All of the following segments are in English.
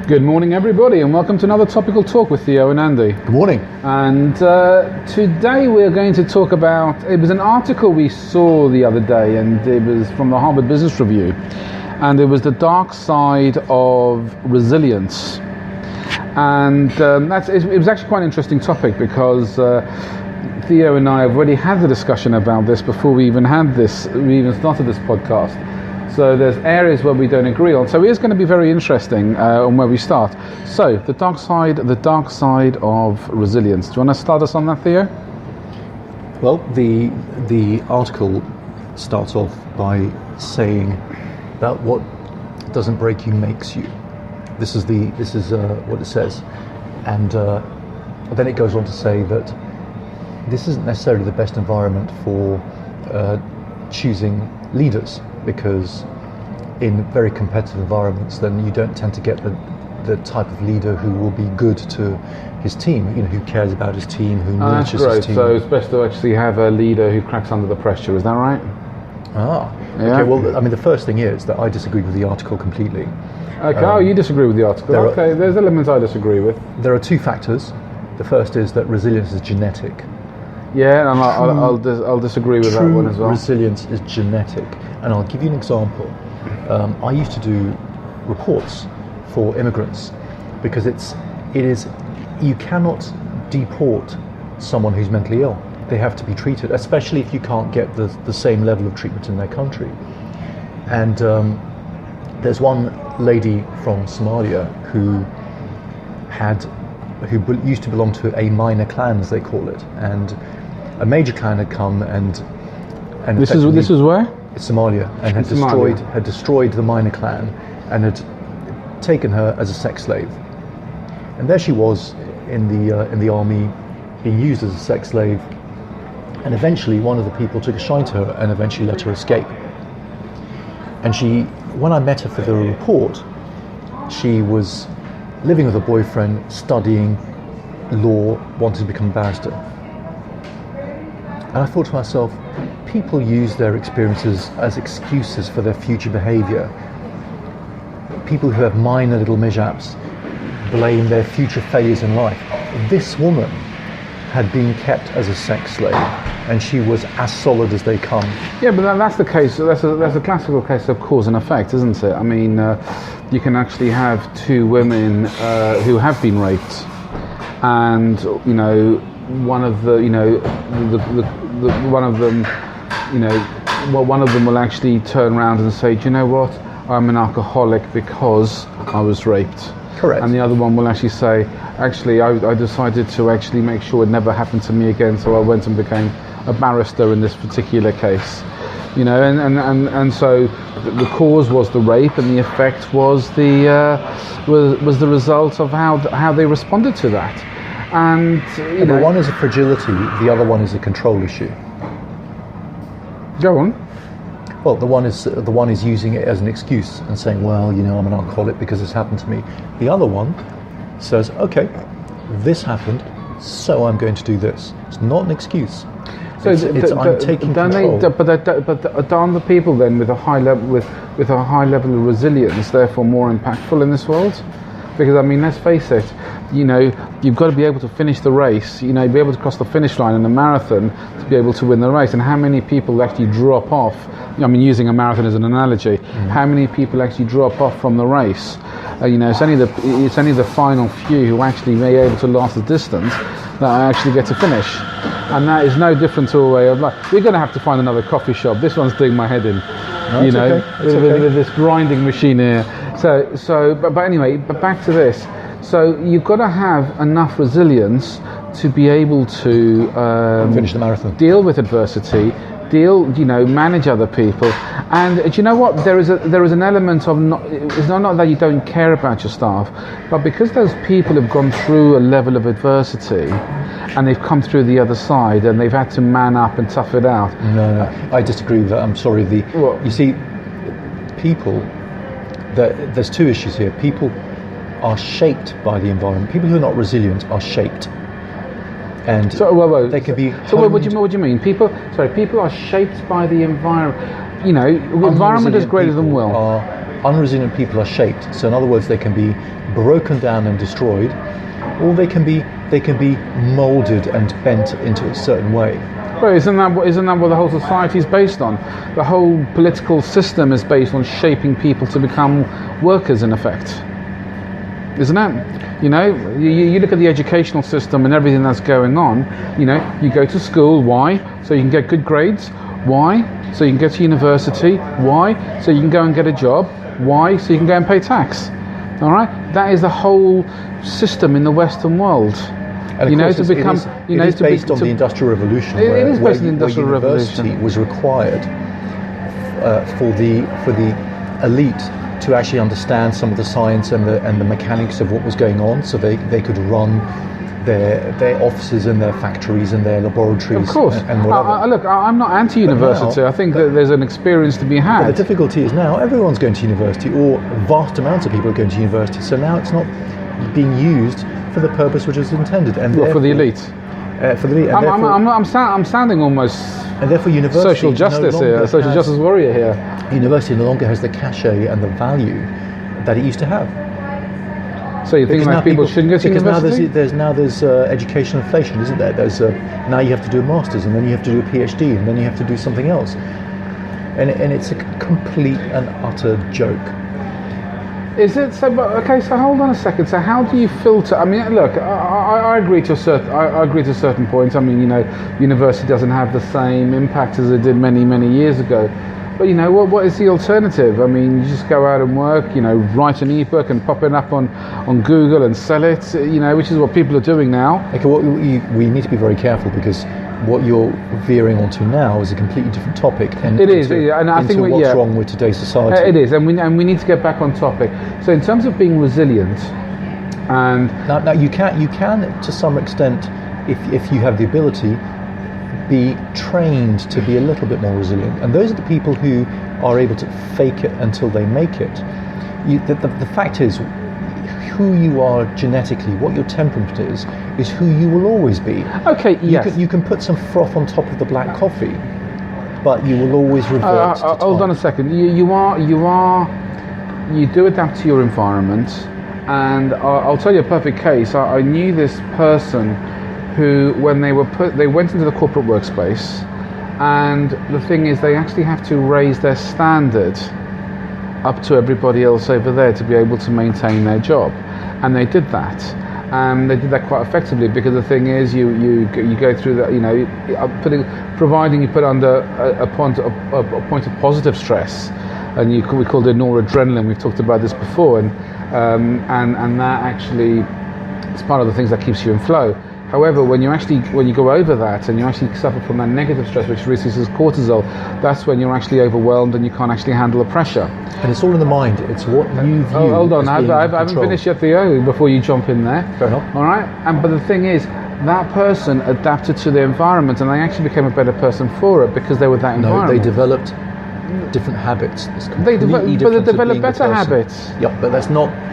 Good morning, everybody, and welcome to another Topical Talk with Theo and Andy. Good morning. And today we're going to talk about, it was an article we saw the other day, and it was from the Harvard Business Review, and it was the dark side of resilience. And it was actually quite an interesting topic because Theo and I have already had the discussion about this before we even started this podcast. So there's areas where we don't agree on. So it is going to be very interesting on where we start. So the dark side of resilience. Do you want to start us on that, Theo? Well, the article starts off by saying that what doesn't break you makes you. This is what it says, and then it goes on to say that this isn't necessarily the best environment for choosing leaders, because in very competitive environments then you don't tend to get the type of leader who will be good to his team, who cares about his team, who nurtures his team. So it's best to actually have a leader who cracks under the pressure, is that right? Yeah. Okay, well, I mean, the first thing is that I disagree with the article completely. Okay, you disagree with the article. There's elements I disagree with. There are two factors. The first is that resilience is genetic. Yeah, and I'll disagree with that one as well. Resilience is genetic, and I'll give you an example. I used to do reports for immigrants because you cannot deport someone who's mentally ill. They have to be treated, especially if you can't get the same level of treatment in their country. And there's one lady from Somalia who used to belong to a minor clan, as they call it, and a major clan had come and this is where? Somalia, and had destroyed the minor clan and had taken her as a sex slave. And there she was in the army, being used as a sex slave. And eventually, one of the people took a shine to her and eventually let her escape. And when I met her for the report, she was living with a boyfriend, studying law, wanted to become a barrister. And I thought to myself, people use their experiences as excuses for their future behaviour. People who have minor little mishaps blame their future failures in life. This woman had been kept as a sex slave, and she was as solid as they come. Yeah, but that's the case. That's a classical case of cause and effect, isn't it? I mean, you can actually have two women who have been raped, and one of them will actually turn around and say, do you know what? I'm an alcoholic because I was raped. Correct. And the other one will actually say, actually, I decided to actually make sure it never happened to me again, so I went and became a barrister in this particular case. And so the cause was the rape, and the effect was was the result of how they responded to that. And the one is a fragility, the other one is a control issue. Go on. Well, the one is using it as an excuse and saying, well, I'm an alcoholic because this happened to me. The other one says, okay, this happened, so I'm going to do this. It's not an excuse. So I'm taking control. But aren't the people then with a high level of resilience therefore more impactful in this world? Because I mean, let's face it, you've got to be able to finish the race, be able to cross the finish line in a marathon to be able to win the race. And how many people actually drop off? I mean, using a marathon as an analogy, how many people actually drop off from the race? It's only the final few who actually may be able to last the distance that actually get to finish. And that is no different to a way of life. We're going to have to find another coffee shop. This one's doing my head in, with this grinding machine here. But anyway, but back to this. So you've got to have enough resilience to be able to finish the marathon, deal with adversity, manage other people. And do you know what? There is an element of it's not that you don't care about your staff, but because those people have gone through a level of adversity and they've come through the other side and they've had to man up and tough it out. No, I disagree with that. I'm sorry. You see, people. There's two issues here. People are shaped by the environment. People who are not resilient are shaped. And they can be. So what do you mean? People are shaped by the environment. Environment is greater than will. unresilient people are shaped. So in other words, they can be broken down and destroyed, or they can be molded and bent into a certain way. Well, isn't that what the whole society is based on? The whole political system is based on shaping people to become workers, in effect. Isn't it? You know, you look at the educational system and everything that's going on. You know, you go to school. Why? So you can get good grades. Why? So you can get to university. Why? So you can go and get a job. Why? So you can go and pay tax. All right? That is the whole system in the Western world. And you know, it is based on the Industrial Revolution. It is based on the Industrial Revolution. University was required for the elite to actually understand some of the science and the mechanics of what was going on, so they could run their offices and their factories and their laboratories. Of course. And whatever. Look, I'm not anti-university. I think that there's an experience to be had. But the difficulty is now everyone's going to university, or vast amounts of people are going to university. So now it's not being used for the purpose which is intended, and for the elite. For the elite. I'm sounding almost. And therefore, university social justice here, social justice warrior here. University no longer has the cachet and the value that it used to have. So you think like people shouldn't go to university? Because now there's education inflation, isn't there? There's now you have to do a master's, and then you have to do a PhD, and then you have to do something else, and it's a complete and utter joke. Is it so? Okay, so hold on a second. So how do you filter? I mean, look, I agree to a certain. I agree to a certain point. I mean, you know, university doesn't have the same impact as it did many years ago. But you know, what is the alternative? I mean, you just go out and work. You know, write an ebook and pop it up on Google and sell it. You know, which is what people are doing now. Okay, we need to be very careful, because what you're veering onto now is a completely different topic, and it is, and I think what's wrong with today's society. It is, and we need to get back on topic. So, in terms of being resilient, and now you can to some extent, if you have the ability, be trained to be a little bit more resilient, and those are the people who are able to fake it until they make it. The fact is, who you are genetically, what your temperament is who you will always be. Okay, yes. You can put some froth on top of the black coffee, but you will always revert to hold on a second. You do adapt to your environment, and I'll tell you a perfect case. I knew this person who, when they went into the corporate workspace, and the thing is, they actually have to raise their standard up to everybody else over there to be able to maintain their job, and they did that, and they did that quite effectively, because the thing is, you go through that, you know, providing you put under a point of positive stress, and we called it noradrenaline. We've talked about this before, and that actually is part of the things that keeps you in flow. However, when you go over that and you actually suffer from that negative stress, which releases cortisol, that's when you're actually overwhelmed and you can't actually handle the pressure. And it's all in the mind. It's what you view. Oh, hold on, I haven't finished yet, Theo, before you jump in there. Fair enough. All right, but the thing is, that person adapted to the environment, and they actually became a better person for it because they were that environment. No, they developed different habits. They develop better habits. Yeah, but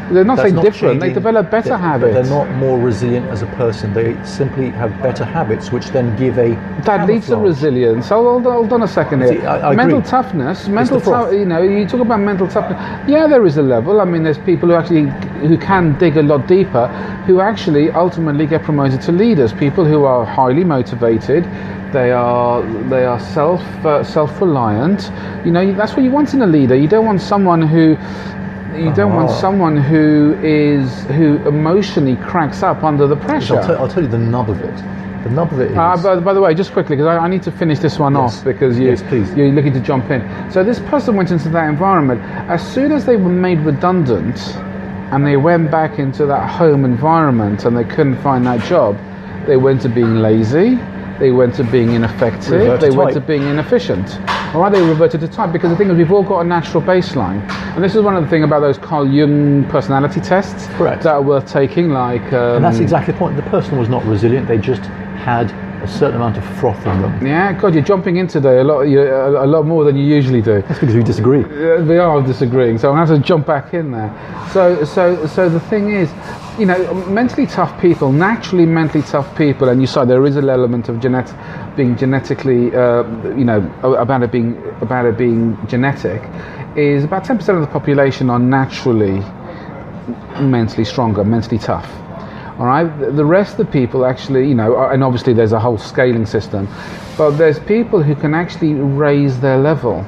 they're not saying different. They develop better habits. They're not more resilient as a person. They simply have better habits, which then give a that leads to resilience. Hold on a second here. See, I mental agree. Toughness. You know, you talk about mental toughness. Yeah, there is a level. I mean, there's people who can dig a lot deeper, who actually ultimately get promoted to leaders. People who are highly motivated. They are self-reliant. You know, that's what you want in a leader. You don't want someone who emotionally cracks up under the pressure. I'll tell you the nub of it. The nub of it is... by the way, just quickly, because I need to finish this one off, because you're looking to jump in. So this person went into that environment. As soon as they were made redundant and they went back into that home environment and they couldn't find that job, they went to being lazy. They went to being ineffective. They went to being inefficient. All right, they reverted to type, because the thing is, we've all got a natural baseline, and this is one of the things about those Carl Jung personality tests. Correct. That are worth taking. Like, and that's exactly the point. The person was not resilient. They just had a certain amount of froth in them. Yeah, God, you're jumping in today a lot more than you usually do. That's because we disagree. We are disagreeing, so I'm going to have to jump back in there. So the thing is, mentally tough people, naturally mentally tough people, and you saw there is an element of being genetically, about it being genetic, is about 10% of the population are naturally mentally stronger, mentally tough. All right, the rest of the people actually, and obviously there's a whole scaling system, but there's people who can actually raise their level.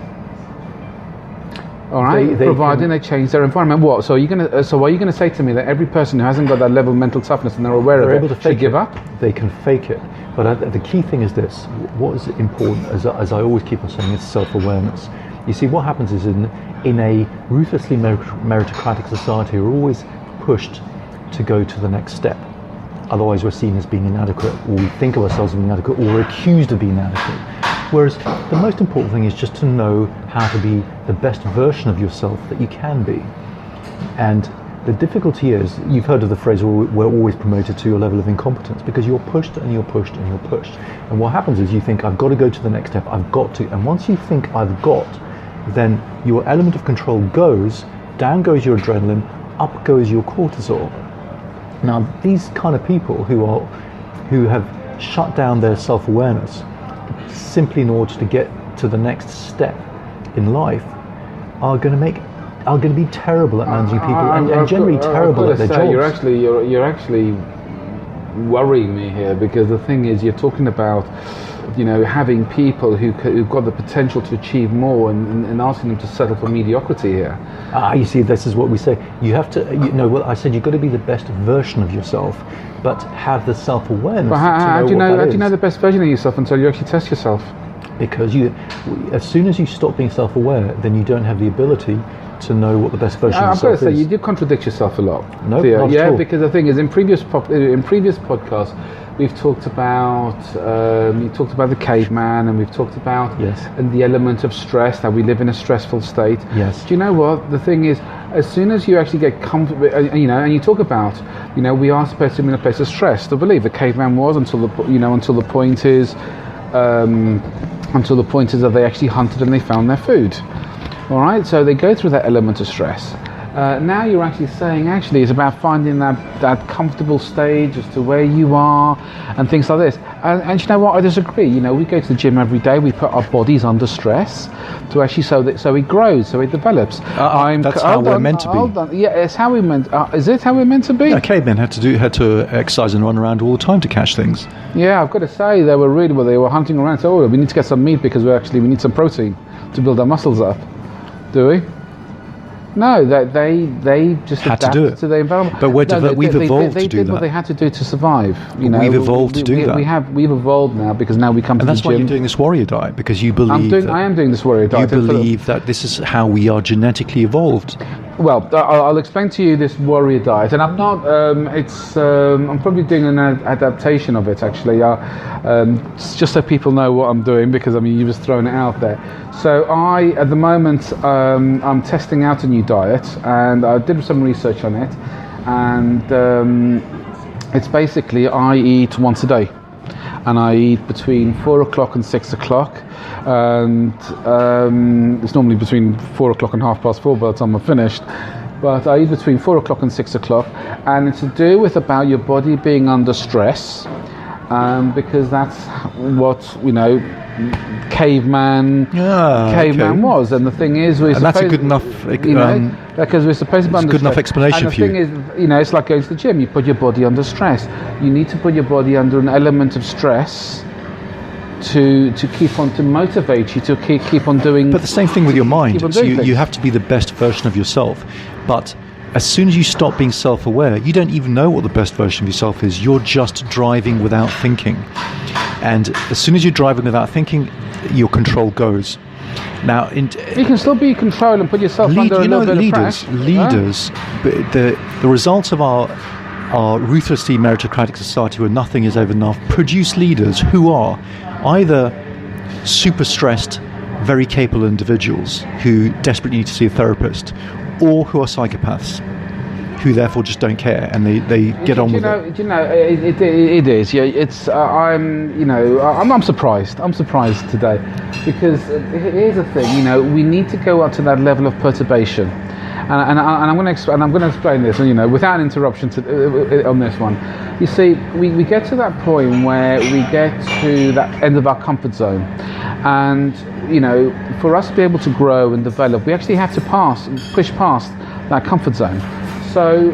All right, providing they change their environment. What? So are you gonna say to me that every person who hasn't got that level of mental toughness and they're aware of it should give up? They can fake it, but the key thing is this: what is important, as I always keep on saying, is self-awareness. You see, what happens is in a ruthlessly meritocratic society, we're always pushed to go to the next step. Otherwise, we're seen as being inadequate, or we think of ourselves as being inadequate, or we're accused of being inadequate. Whereas the most important thing is just to know how to be the best version of yourself that you can be. And the difficulty is, you've heard of the phrase, we're always promoted to your level of incompetence, because you're pushed and you're pushed and you're pushed. And what happens is you think, I've got to go to the next step, I've got to. And once you think I've got, then your element of control goes, down goes your adrenaline, up goes your cortisol. Now, these kind of people who have shut down their self-awareness simply in order to get to the next step in life are going to be terrible at managing people and generally terrible at their jobs. You're actually worrying me here, because the thing is, you're talking about having people who've got the potential to achieve more and asking them to settle for mediocrity here. You see, this is what we say. You have to, I said you've got to be the best version of yourself, but have the self-awareness. But how do you know the best version of yourself until you actually test yourself? Because as soon as you stop being self-aware, then you don't have the ability to know what the best version of yourself is. I've got to say, you do contradict yourself a lot. No, Theo. Not at all. Because the thing is, in previous podcasts, we've talked about the caveman, and we've talked about and the element of stress, that we live in a stressful state. Yes. Do you know what? The thing is, as soon as you actually get comfortable, and you talk about, we are supposed to be in a place of stress. To believe the caveman was until the point is that they actually hunted and they found their food. All right, so they go through that element of stress. Now you're actually saying, it's about finding that comfortable stage as to where you are and things like this. And you know what? I disagree. We go to the gym every day. We put our bodies under stress to actually so it grows, so it develops. That's how we're meant to be. Yeah, it's how we meant. Is it how we're meant to be? Yeah, cavemen had to exercise and run around all the time to catch things. Yeah, I've got to say they were hunting around. So we need to get some meat because we need some protein to build our muscles up. Do we? No, they just had adapted to the environment. But we've evolved to do that. They did what they had to do to survive. We've evolved to do that. We've evolved now, because now we come to the gym. And that's why you're doing this warrior diet, because you believe I am doing this warrior diet. You believe that this is how we are genetically evolved. Well, I'll explain to you this warrior diet, and I'm not. I'm probably doing an adaptation of it, actually. Just so people know what I'm doing, because you just thrown it out there. So at the moment, I'm testing out a new diet, and I did some research on it, and it's basically I eat once a day, and I eat between 4 o'clock and 6 o'clock, and it's normally between 4 o'clock and 4:30 by the time I'm finished, but I eat between 4 o'clock and 6 o'clock, and it's to do with about your body being under stress, because that's what caveman was. And the thing is, that's a good enough because we're supposed to be under good enough explanation for you. And the thing is, it's like going to the gym. You put your body under stress. You need to put your body under an element of stress to keep on, to motivate you to keep on doing. But the same thing with your mind. So you have to be the best version of yourself. But as soon as you stop being self-aware, you don't even know what the best version of yourself is. You're just driving without thinking. And as soon as you're driving without thinking, your control goes. Now, you can still be in control and put yourself under a little bit of pressure. Leaders, the results of our ruthlessly meritocratic society where nothing is ever enough, produce leaders who are either super stressed, very capable individuals who desperately need to see a therapist, or who are psychopaths, who therefore just don't care and they get on with it. You know, it is. Yeah, it's. I'm surprised. I'm surprised today, because here's the thing. You know, we need to go up to that level of perturbation, and I'm going to explain this. You know, without interruption on this one. You see, we get to that point where we get to that end of our comfort zone, and you know, for us to be able to grow and develop, we actually have to push past that comfort zone. So